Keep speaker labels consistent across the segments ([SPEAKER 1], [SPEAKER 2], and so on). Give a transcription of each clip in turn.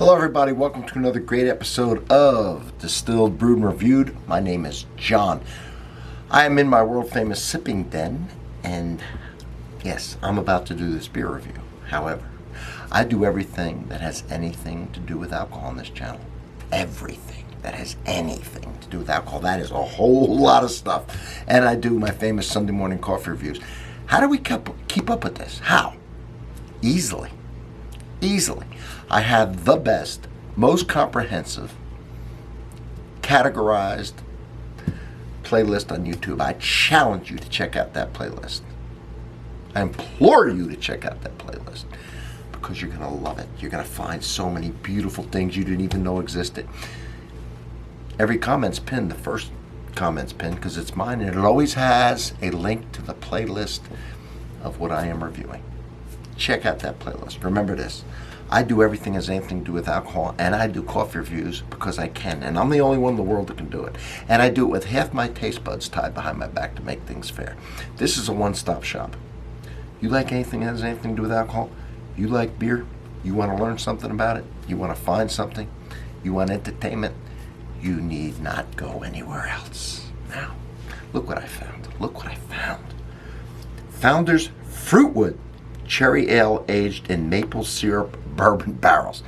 [SPEAKER 1] Hello everybody, welcome to another great episode of Distilled, Brewed, and Reviewed. My name is John. I am in my world famous sipping den, and yes, I'm about to do this beer review. However, I do everything that has anything to do with alcohol on this channel. Everything that has anything to do with alcohol. That is a whole lot of stuff. And I do my famous Sunday morning coffee reviews. How do we keep up with this? How? Easily. I have the best, most comprehensive, categorized playlist on YouTube. I challenge you to check out that playlist. I implore you to check out that playlist because you're going to love it. You're going to find so many beautiful things you didn't even know existed. Every comment's pinned, the first comment's pinned because it's mine, and it always has a link to the playlist of what I am reviewing. Check out that playlist. Remember this. I do everything that has anything to do with alcohol, and I do coffee reviews because I can, and I'm the only one in the world that can do it. And I do it with half my taste buds tied behind my back to make things fair. This is a one-stop shop. You like anything that has anything to do with alcohol? You like beer? You want to learn something about it? You want to find something? You want entertainment? You need not go anywhere else. Now, look what I found. Founders Fruitwood Cherry Ale aged in maple syrup bourbon barrels.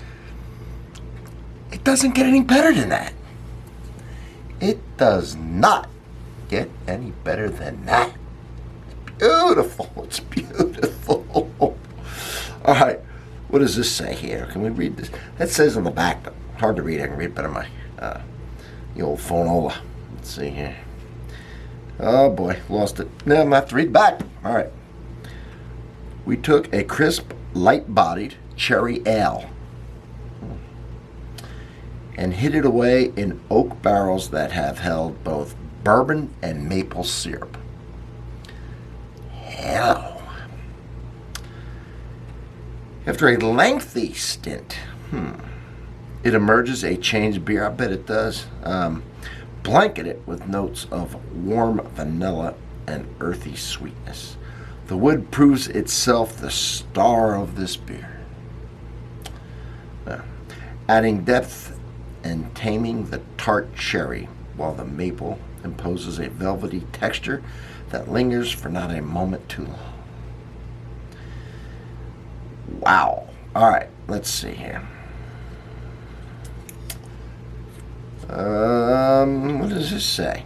[SPEAKER 1] It doesn't get any better than that. It does not get any better than that. It's beautiful. All right, what does this say here? Can we read this? That says on the back, but hard to read. I can read better my the old phonola. Let's see here. Oh boy, lost it. Now I'm gonna have to read back. All right. We took a crisp, light-bodied cherry ale and hid it away in oak barrels that have held both bourbon and maple syrup. Hello. After a lengthy stint, it emerges a changed beer. I bet it does. Blanketed with notes of warm vanilla and earthy sweetness. The wood proves itself the star of this beer, adding depth and taming the tart cherry, while the maple imposes a velvety texture that lingers for not a moment too long. Wow. All right, let's see here. What does this say?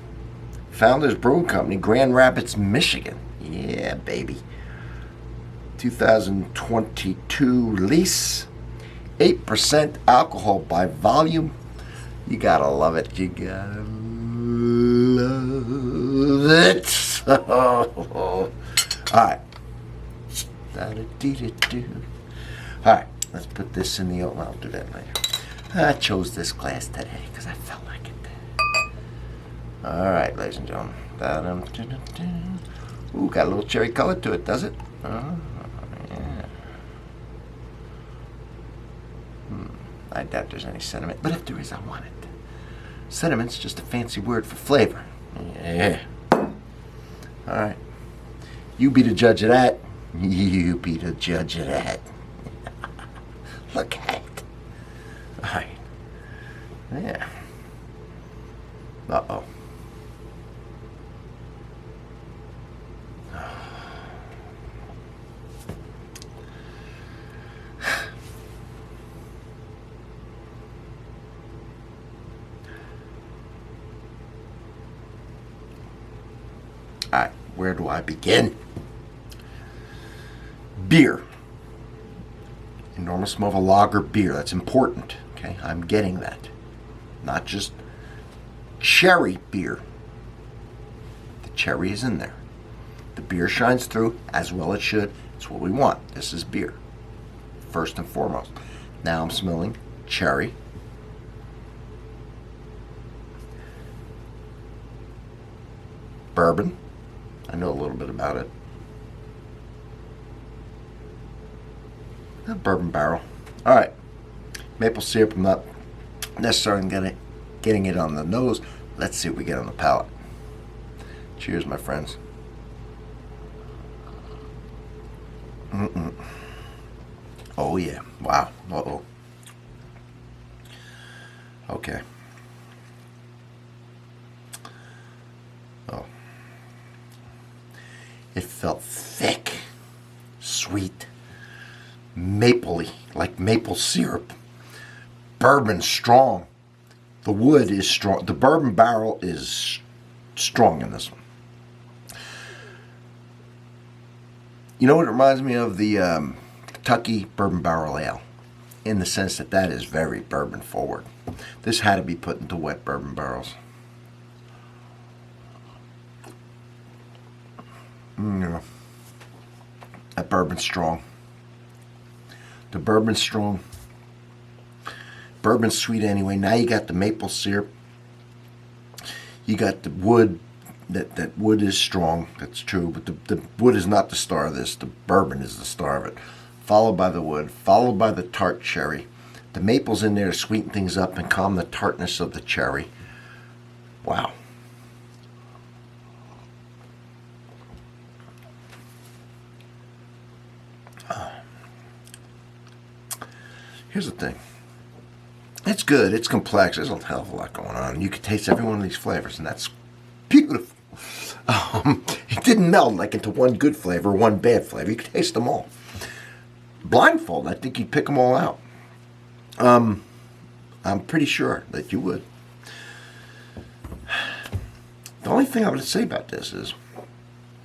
[SPEAKER 1] Founders Brewing Company, Grand Rapids, Michigan. Yeah, baby. 2022 release. 8% alcohol by volume. You gotta love it. You gotta love it. All right. All right. Let's put this in the oven. I'll do that later. I chose this glass today because I felt like it. All right, ladies and gentlemen. Ooh, got a little cherry color to it, does it? Yeah. I doubt there's any sediment, but if there is, I want it. Sediment's just a fancy word for flavor. Yeah. All right. You be the judge of that. You be the judge of that. Look at it. All right. Yeah. Uh-oh. All right, where do I begin? Beer. Enormous amount of lager beer. That's important. Okay, I'm getting that. Not just cherry beer. The cherry is in there. The beer shines through as well it should. It's what we want. This is beer, first and foremost. Now I'm smelling cherry. Bourbon. I know a little bit about it. A bourbon barrel. All right. Maple syrup. I'm not necessarily getting it on the nose. Let's see what we get on the palate. Cheers, my friends. Oh yeah. Wow. Uh-oh. Okay. Oh. It felt thick, sweet, mapley, like maple syrup. Bourbon strong. The wood is strong. The bourbon barrel is strong in this one. You know what it reminds me of? The Kentucky Bourbon Barrel Ale, in the sense that that is very bourbon forward. This had to be put into wet bourbon barrels. Yeah. That bourbon's strong. The bourbon's strong. Bourbon's sweet anyway. Now you got the maple syrup. You got the wood. That wood is strong. That's true. But the wood is not the star of this. The bourbon is the star of it. Followed by the wood. Followed by the tart cherry. The maple's in there to sweeten things up and calm the tartness of the cherry. Wow. Here's the thing. It's good. It's complex. There's a hell of a lot going on. You can taste every one of these flavors, and that's beautiful. It didn't meld like into one good flavor, one bad flavor. You could taste them all. Blindfold, I think you'd pick them all out. I'm pretty sure that you would. The only thing I would say about this is,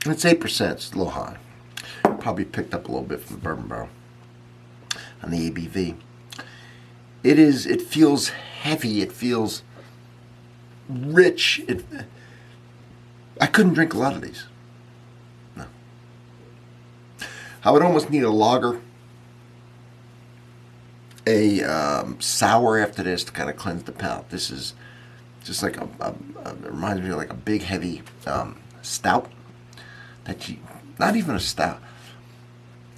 [SPEAKER 1] it's 8%. It's a little high. Probably picked up a little bit from the bourbon barrel on the ABV. It feels heavy. It feels rich. I couldn't drink a lot of these. No. I would almost need a lager, a sour after this to kind of cleanse the palate. This is just like it reminds me of like a big heavy stout. Not even a stout.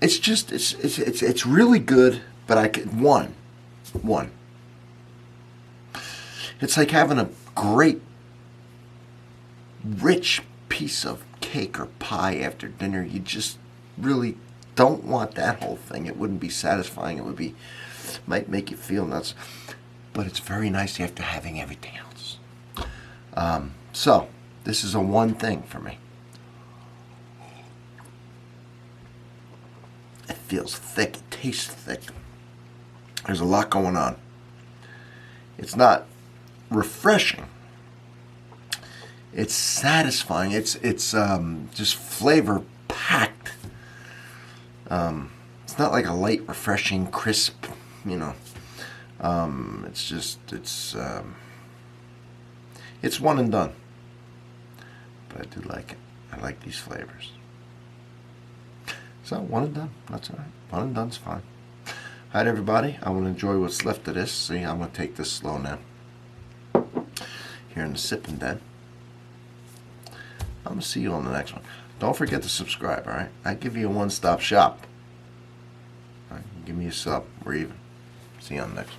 [SPEAKER 1] It's just it's really good, but I could one. It's like having a great, rich piece of cake or pie after dinner. You just really don't want that whole thing. It wouldn't be satisfying. Might make you feel nuts. But it's very nice after having everything else. So, this is a one thing for me. It feels thick. It tastes thick. There's a lot going on. It's not refreshing. It's satisfying. It's just flavor packed. It's not like a light, refreshing, crisp. It's one and done. But I do like it. I like these flavors. So one and done. That's all right. One and done's fine. All right, everybody. I'm going to enjoy what's left of this. See, I'm going to take this slow now. Here in the sipping den. I'm going to see you on the next one. Don't forget to subscribe, all right? I give you a one-stop shop. All right, give me a sub. We're even. See you on the next one.